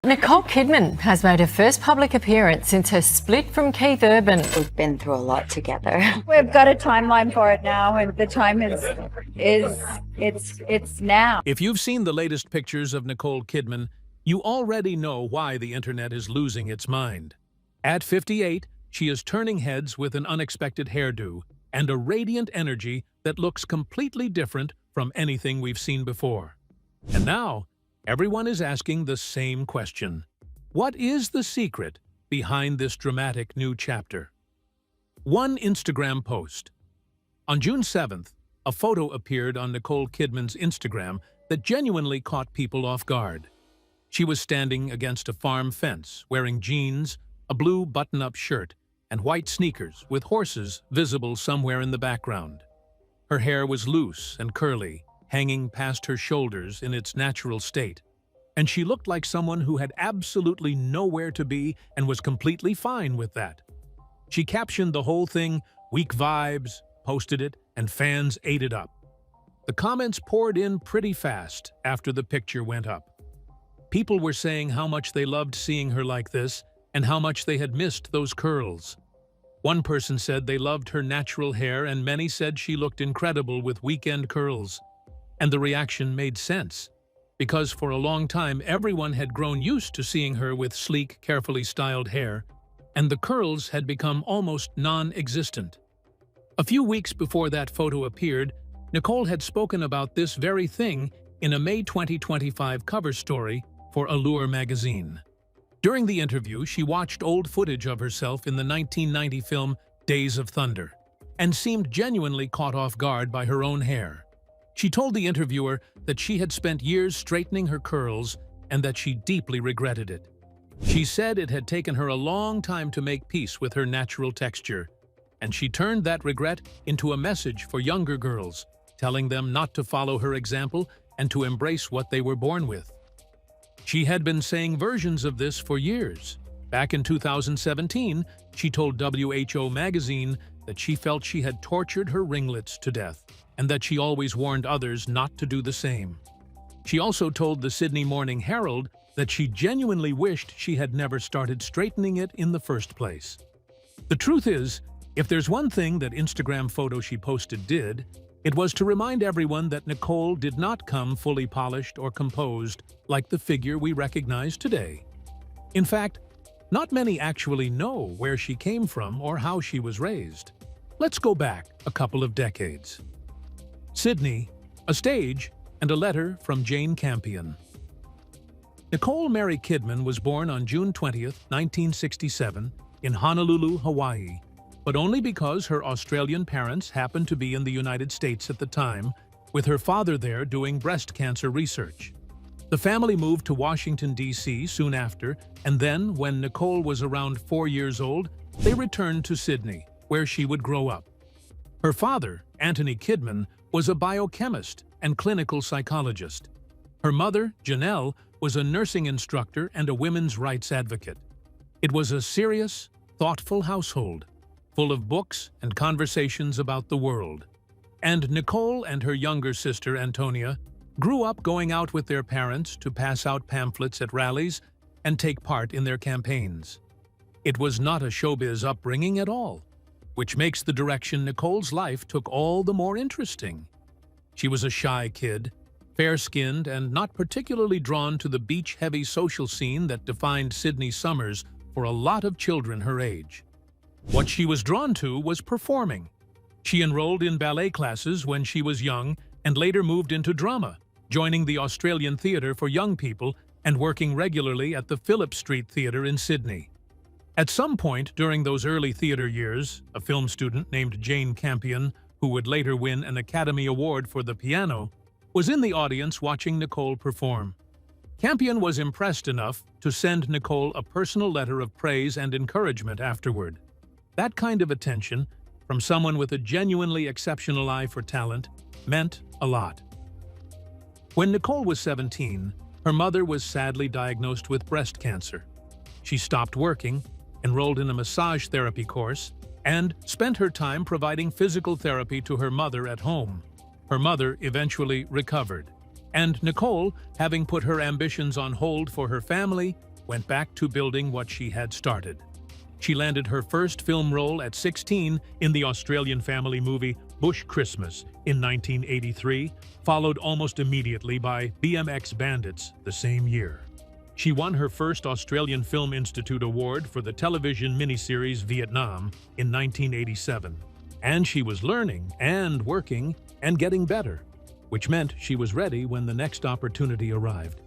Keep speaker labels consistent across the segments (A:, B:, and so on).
A: Nicole Kidman has made her first public appearance since her split from Keith Urban.
B: We've been through a lot together.
C: We've got a timeline for it now, and the time is it's now.
D: If you've seen the latest pictures of Nicole Kidman, you already know why the internet is losing its mind. At 58, she is turning heads with an unexpected hairdo and a radiant energy that looks completely different from anything we've seen before. And now, everyone is asking the same question. What is the secret behind this dramatic new chapter? One Instagram post. On June 7th, a photo appeared on Nicole Kidman's Instagram that genuinely caught people off guard. She was standing against a farm fence, wearing jeans, a blue button-up shirt, and white sneakers with horses visible somewhere in the background. Her hair was loose and curly, hanging past her shoulders in its natural state, and she looked like someone who had absolutely nowhere to be and was completely fine with that. She captioned the whole thing, "Weak vibes," posted it, and fans ate it up. The comments poured in pretty fast after the picture went up. People were saying how much they loved seeing her like this and how much they had missed those curls. One person said they loved her natural hair, and many said she looked incredible with weekend curls. And the reaction made sense, because for a long time everyone had grown used to seeing her with sleek, carefully styled hair, and the curls had become almost non-existent. A few weeks before that photo appeared, Nicole had spoken about this very thing in a May 2025 cover story for Allure magazine. During the interview, she watched old footage of herself in the 1990 film Days of Thunder, and seemed genuinely caught off guard by her own hair. She told the interviewer that she had spent years straightening her curls and that she deeply regretted it. She said it had taken her a long time to make peace with her natural texture, and she turned that regret into a message for younger girls, telling them not to follow her example and to embrace what they were born with. She had been saying versions of this for years. Back in 2017, she told WHO magazine that she felt she had tortured her ringlets to death, and that she always warned others not to do the same. She also told the Sydney Morning Herald that she genuinely wished she had never started straightening it in the first place. The truth is, if there's one thing that Instagram photo she posted did, it was to remind everyone that Nicole did not come fully polished or composed like the figure we recognize today. In fact, not many actually know where she came from or how she was raised. Let's go back a couple of decades. Sydney, a stage, and a letter from Jane Campion. Nicole Mary Kidman was born on June 20th, 1967, in Honolulu, Hawaii, but only because her Australian parents happened to be in the United States at the time, with her father there doing breast cancer research. The family moved to Washington, D.C. soon after, and then, when Nicole was around 4 years old, they returned to Sydney, where she would grow up. Her father, Anthony Kidman, was a biochemist and clinical psychologist. Her mother, Janelle, was a nursing instructor and a women's rights advocate. It was a serious, thoughtful household, full of books and conversations about the world. And Nicole and her younger sister, Antonia, grew up going out with their parents to pass out pamphlets at rallies and take part in their campaigns. It was not a showbiz upbringing at all, which makes the direction Nicole's life took all the more interesting. She was a shy kid, fair-skinned and not particularly drawn to the beach-heavy social scene that defined Sydney summers for a lot of children her age. What she was drawn to was performing. She enrolled in ballet classes when she was young and later moved into drama, joining the Australian Theatre for Young People and working regularly at the Phillip Street Theatre in Sydney. At some point during those early theatre years, a film student named Jane Campion, who would later win an Academy Award for the piano, was in the audience watching Nicole perform. Campion was impressed enough to send Nicole a personal letter of praise and encouragement afterward. That kind of attention, from someone with a genuinely exceptional eye for talent, meant a lot. When Nicole was 17, her mother was sadly diagnosed with breast cancer. She stopped working, enrolled in a massage therapy course, and spent her time providing physical therapy to her mother at home. Her mother eventually recovered, and Nicole, having put her ambitions on hold for her family, went back to building what she had started. She landed her first film role at 16 in the Australian family movie Bush Christmas in 1983, followed almost immediately by BMX Bandits the same year. She won her first Australian Film Institute Award for the television miniseries Vietnam in 1987. And she was learning and working and getting better, which meant she was ready when the next opportunity arrived.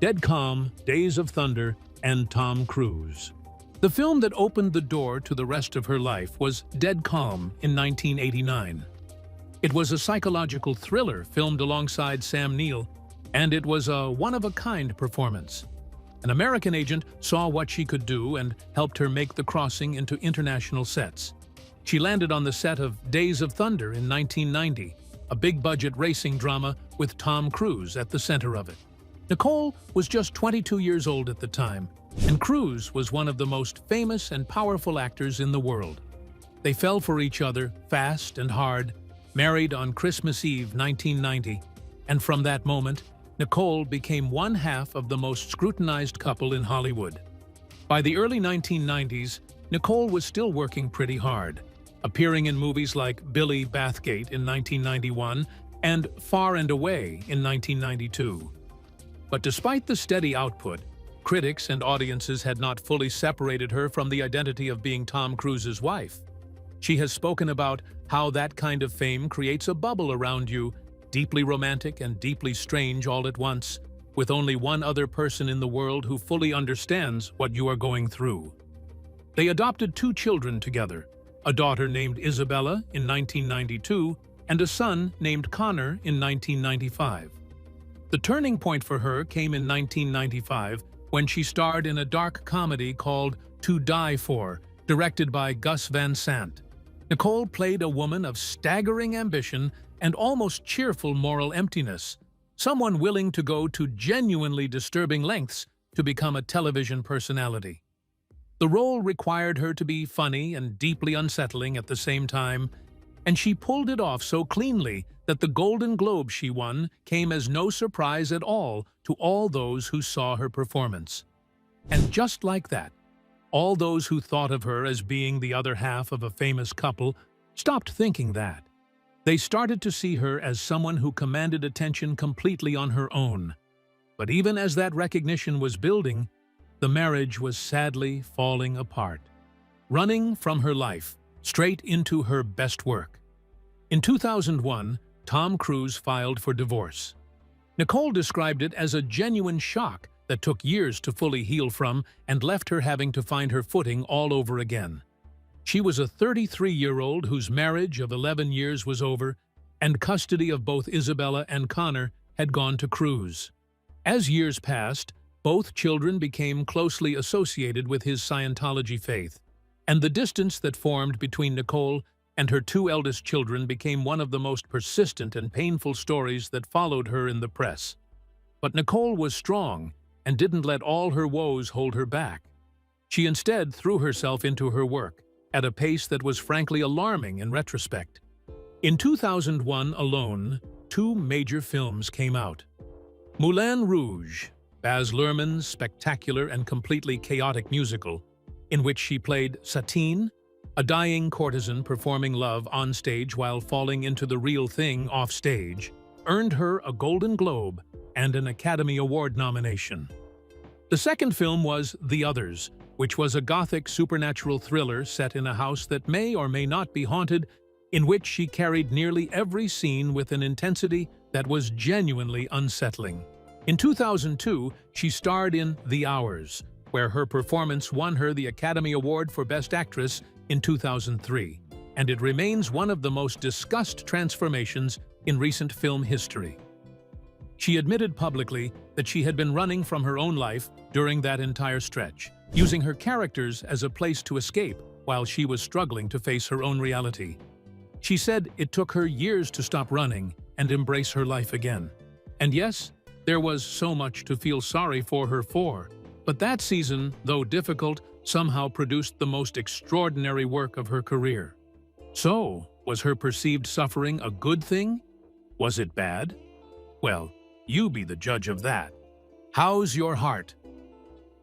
D: Dead Calm, Days of Thunder, and Tom Cruise. The film that opened the door to the rest of her life was Dead Calm in 1989. It was a psychological thriller filmed alongside Sam Neill, and it was a one-of-a-kind performance. An American agent saw what she could do and helped her make the crossing into international sets. She landed on the set of Days of Thunder in 1990, a big-budget racing drama with Tom Cruise at the center of it. Nicole was just 22 years old at the time, and Cruise was one of the most famous and powerful actors in the world. They fell for each other fast and hard, married on Christmas Eve 1990, and from that moment, Nicole became one half of the most scrutinized couple in Hollywood. By the early 1990s, Nicole was still working pretty hard, appearing in movies like Billy Bathgate in 1991 and Far and Away in 1992. But despite the steady output, critics and audiences had not fully separated her from the identity of being Tom Cruise's wife. She has spoken about how that kind of fame creates a bubble around you, deeply romantic and deeply strange all at once, with only one other person in the world who fully understands what you are going through. They adopted 2 children together, a daughter named Isabella in 1992 and a son named Connor in 1995. The turning point for her came in 1995 when she starred in a dark comedy called To Die For, directed by Gus Van Sant. Nicole played a woman of staggering ambition and almost cheerful moral emptiness, someone willing to go to genuinely disturbing lengths to become a television personality. The role required her to be funny and deeply unsettling at the same time, and she pulled it off so cleanly that the Golden Globe she won came as no surprise at all to all those who saw her performance. And just like that, all those who thought of her as being the other half of a famous couple stopped thinking that. They started to see her as someone who commanded attention completely on her own. But even as that recognition was building, the marriage was sadly falling apart, running from her life straight into her best work. In 2001, Tom Cruise filed for divorce. Nicole described it as a genuine shock that took years to fully heal from and left her having to find her footing all over again. She was a 33-year-old whose marriage of 11 years was over, and custody of both Isabella and Connor had gone to Cruise. As years passed, both children became closely associated with his Scientology faith, and the distance that formed between Nicole and her 2 eldest children became one of the most persistent and painful stories that followed her in the press. But Nicole was strong and didn't let all her woes hold her back. She instead threw herself into her work, at a pace that was frankly alarming in retrospect. In 2001 alone, 2 major films came out. Moulin Rouge, Baz Luhrmann's spectacular and completely chaotic musical, in which she played Satine, a dying courtesan performing love on stage while falling into the real thing off stage, earned her a Golden Globe and an Academy Award nomination. The second film was The Others, which was a gothic supernatural thriller set in a house that may or may not be haunted, in which she carried nearly every scene with an intensity that was genuinely unsettling. In 2002, she starred in The Hours, where her performance won her the Academy Award for Best Actress in 2003, and it remains one of the most discussed transformations in recent film history. She admitted publicly that she had been running from her own life during that entire stretch, using her characters as a place to escape while she was struggling to face her own reality. She said it took her years to stop running and embrace her life again. And yes, there was so much to feel sorry for her for, but that season, though difficult, somehow produced the most extraordinary work of her career. So, was her perceived suffering a good thing? Was it bad? Well, you be the judge of that. How's your heart?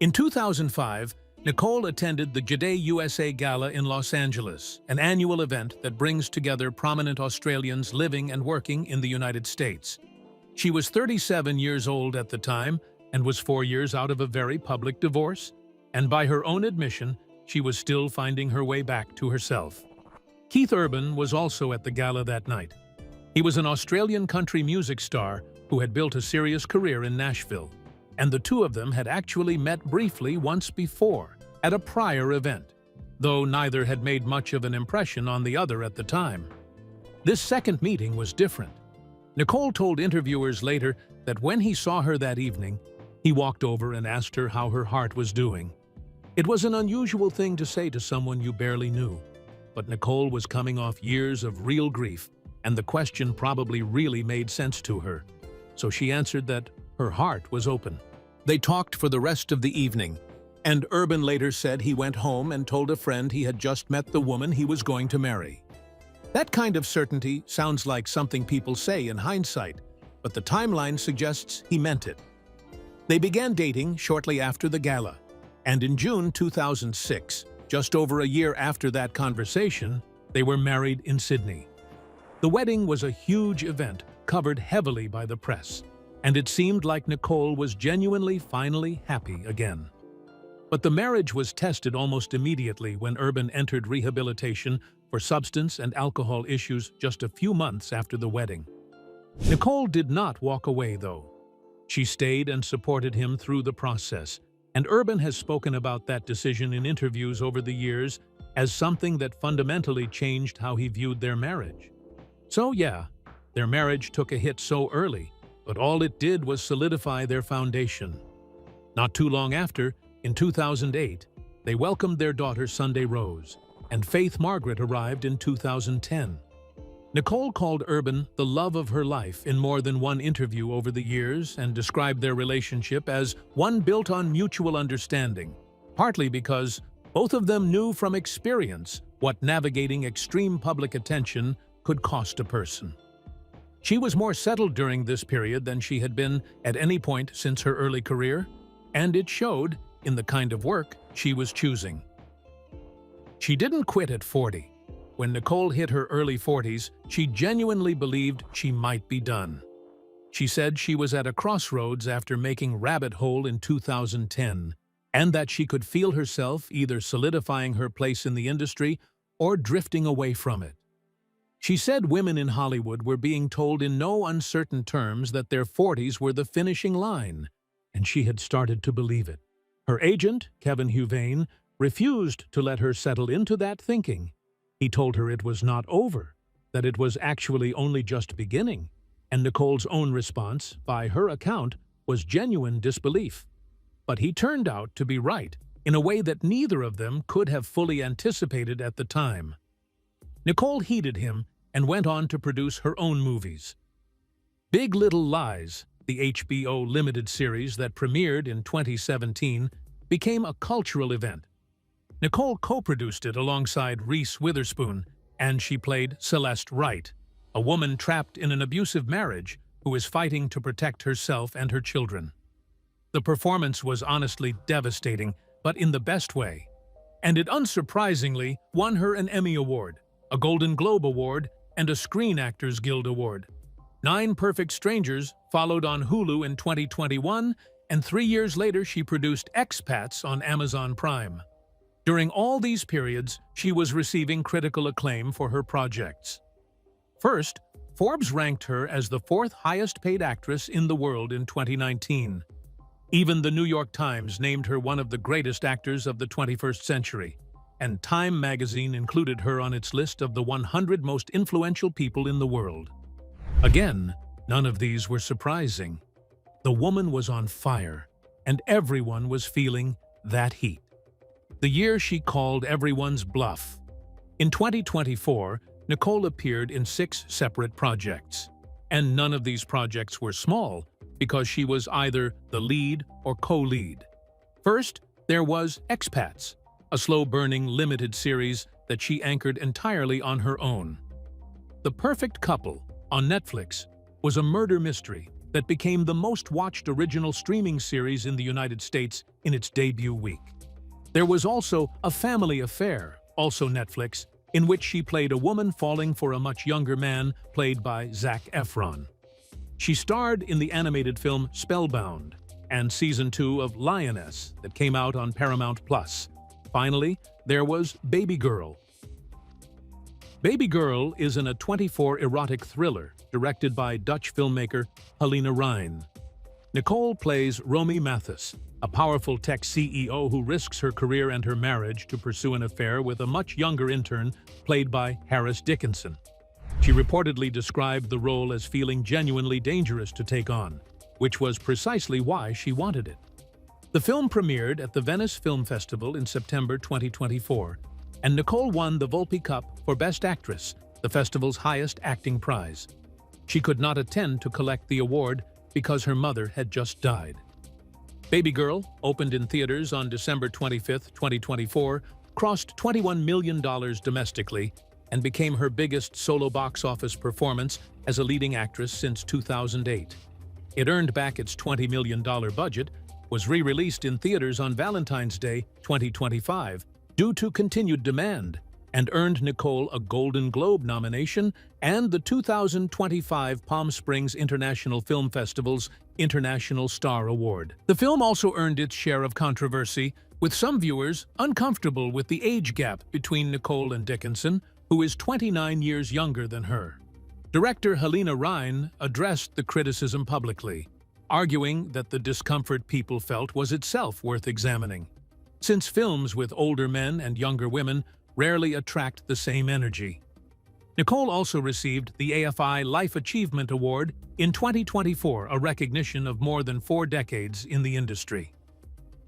D: In 2005, Nicole attended the Jade USA Gala in Los Angeles, an annual event that brings together prominent Australians living and working in the United States. She was 37 years old at the time and was 4 years out of a very public divorce, and by her own admission, she was still finding her way back to herself. Keith Urban was also at the gala that night. He was an Australian country music star who had built a serious career in Nashville, and the two of them had actually met briefly once before, at a prior event, though neither had made much of an impression on the other at the time. This second meeting was different. Nicole told interviewers later that when he saw her that evening, he walked over and asked her how her heart was doing. It was an unusual thing to say to someone you barely knew, but Nicole was coming off years of real grief, and the question probably really made sense to her. So she answered that her heart was open. They talked for the rest of the evening, and Urban later said he went home and told a friend he had just met the woman he was going to marry. That kind of certainty sounds like something people say in hindsight, but the timeline suggests he meant it. They began dating shortly after the gala, and in June 2006, just over a year after that conversation, they were married in Sydney. The wedding was a huge event, covered heavily by the press, and it seemed like Nicole was genuinely finally happy again. But the marriage was tested almost immediately when Urban entered rehabilitation for substance and alcohol issues just a few months after the wedding. Nicole did not walk away, though. She stayed and supported him through the process, and Urban has spoken about that decision in interviews over the years as something that fundamentally changed how he viewed their marriage. So yeah, their marriage took a hit so early, but all it did was solidify their foundation. Not too long after, in 2008, they welcomed their daughter Sunday Rose, and Faith Margaret arrived in 2010. Nicole called Urban the love of her life in more than one interview over the years and described their relationship as one built on mutual understanding, partly because both of them knew from experience what navigating extreme public attention could cost a person. She was more settled during this period than she had been at any point since her early career, and it showed in the kind of work she was choosing. She didn't quit at 40. When Nicole hit her early 40s, she genuinely believed she might be done. She said she was at a crossroads after making Rabbit Hole in 2010, and that she could feel herself either solidifying her place in the industry or drifting away from it. She said women in Hollywood were being told in no uncertain terms that their 40s were the finishing line, and she had started to believe it. Her agent, Kevin Huvain, refused to let her settle into that thinking. He told her it was not over, that it was actually only just beginning, and Nicole's own response, by her account, was genuine disbelief. But he turned out to be right, in a way that neither of them could have fully anticipated at the time. Nicole heeded him and went on to produce her own movies. Big Little Lies, the HBO limited series that premiered in 2017, became a cultural event. Nicole co-produced it alongside Reese Witherspoon, and she played Celeste Wright, a woman trapped in an abusive marriage who is fighting to protect herself and her children. The performance was honestly devastating, but in the best way, and it unsurprisingly won her an Emmy Award, a Golden Globe Award, and a Screen Actors Guild Award. 9 Perfect Strangers followed on Hulu in 2021, and 3 years later she produced Expats on Amazon Prime. During all these periods, she was receiving critical acclaim for her projects. First, Forbes ranked her as the 4th highest-paid actress in the world in 2019. Even the New York Times named her one of the greatest actors of the 21st century, and Time magazine included her on its list of the 100 most influential people in the world. Again, none of these were surprising. The woman was on fire, and everyone was feeling that heat. The year she called everyone's bluff. In 2024, Nicole appeared in 6 separate projects, and none of these projects were small because she was either the lead or co-lead. First, there was Expats, a slow-burning limited series that she anchored entirely on her own. The Perfect Couple, on Netflix, was a murder mystery that became the most-watched original streaming series in the United States in its debut week. There was also A Family Affair, also Netflix, in which she played a woman falling for a much younger man played by Zac Efron. She starred in the animated film Spellbound and Season 2 of Lioness that came out on Paramount+. Finally, there was Baby Girl. Baby Girl is an A24 erotic thriller directed by Dutch filmmaker Helena Rijn. Nicole plays Romy Mathis, a powerful tech CEO who risks her career and her marriage to pursue an affair with a much younger intern played by Harris Dickinson. She reportedly described the role as feeling genuinely dangerous to take on, which was precisely why she wanted it. The film premiered at the Venice Film Festival in September 2024, and Nicole won the Volpi Cup for Best Actress, the festival's highest acting prize. She could not attend to collect the award because her mother had just died. Baby Girl, opened in theaters on December 25, 2024, crossed $21 million domestically and became her biggest solo box office performance as a leading actress since 2008. It earned back its $20 million budget, was re-released in theaters on Valentine's Day 2025 due to continued demand, and earned Nicole a Golden Globe nomination and the 2025 Palm Springs International Film Festival's International Star Award. The film also earned its share of controversy, with some viewers uncomfortable with the age gap between Nicole and Dickinson, who is 29 years younger than her. Director Helena Rijn addressed the criticism publicly, arguing that the discomfort people felt was itself worth examining, since films with older men and younger women rarely attract the same energy. Nicole also received the AFI Life Achievement Award in 2024, a recognition of more than 4 decades in the industry.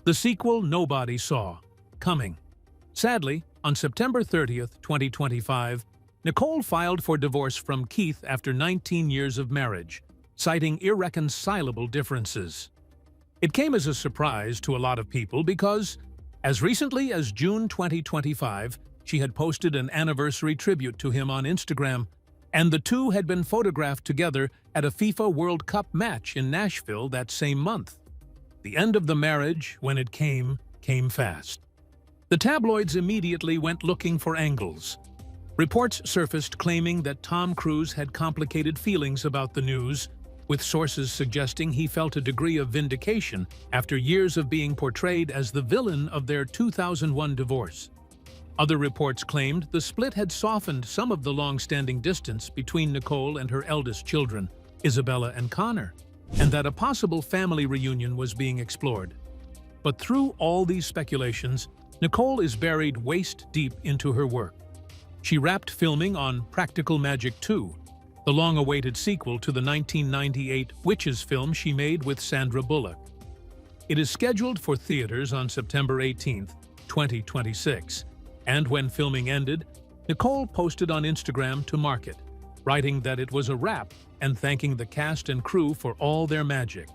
D: The sequel nobody saw coming. Sadly, on September 30th, 2025, Nicole filed for divorce from Keith after 19 years of marriage, citing irreconcilable differences. It came as a surprise to a lot of people because, as recently as June 2025, she had posted an anniversary tribute to him on Instagram, and the two had been photographed together at a FIFA World Cup match in Nashville that same month. The end of the marriage, when it came fast. The tabloids immediately went looking for angles. Reports surfaced claiming that Tom Cruise had complicated feelings about the news, with sources suggesting he felt a degree of vindication after years of being portrayed as the villain of their 2001 divorce. Other reports claimed the split had softened some of the long-standing distance between Nicole and her eldest children, Isabella and Connor, and that a possible family reunion was being explored. But through all these speculations, Nicole is buried waist-deep into her work. She wrapped filming on Practical Magic 2, the long-awaited sequel to the 1998 Witches film she made with Sandra Bullock. It is scheduled for theaters on September 18, 2026, and when filming ended, Nicole posted on Instagram to mark it, writing that it was a wrap and thanking the cast and crew for all their magic.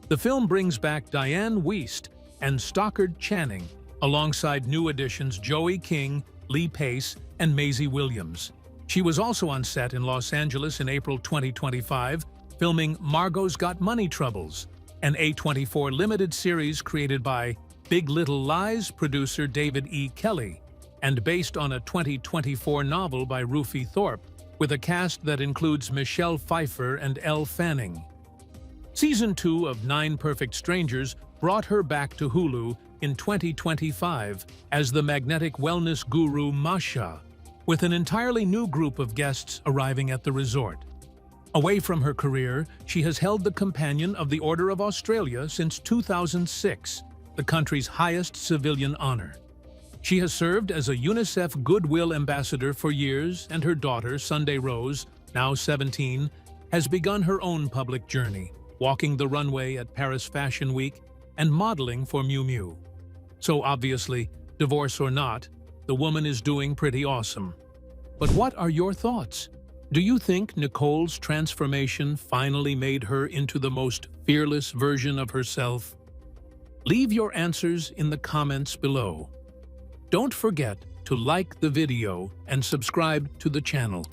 D: The film brings back Diane Wiest and Stockard Channing, alongside new additions Joey King, Lee Pace, and Maisie Williams. She was also on set in Los Angeles in April 2025, filming Margot's Got Money Troubles, an A24 limited series created by Big Little Lies producer David E. Kelly, and based on a 2024 novel by Rufy Thorpe, with a cast that includes Michelle Pfeiffer and Elle Fanning. Season 2 of 9 Perfect Strangers brought her back to Hulu in 2025 as the magnetic wellness guru Masha, with an entirely new group of guests arriving at the resort. Away from her career, she has held the Companion of the Order of Australia since 2006, the country's highest civilian honor. She has served as a UNICEF Goodwill Ambassador for years, and her daughter, Sunday Rose, now 17, has begun her own public journey, walking the runway at Paris Fashion Week and modeling for Miu Miu. So obviously, divorce or not, the woman is doing pretty awesome. But what are your thoughts? Do you think Nicole's transformation finally made her into the most fearless version of herself? Leave your answers in the comments below. Don't forget to like the video and subscribe to the channel.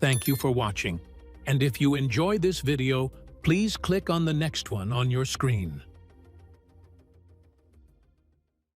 D: Thank you for watching. And if you enjoy this video, Please click on the next one on your screen.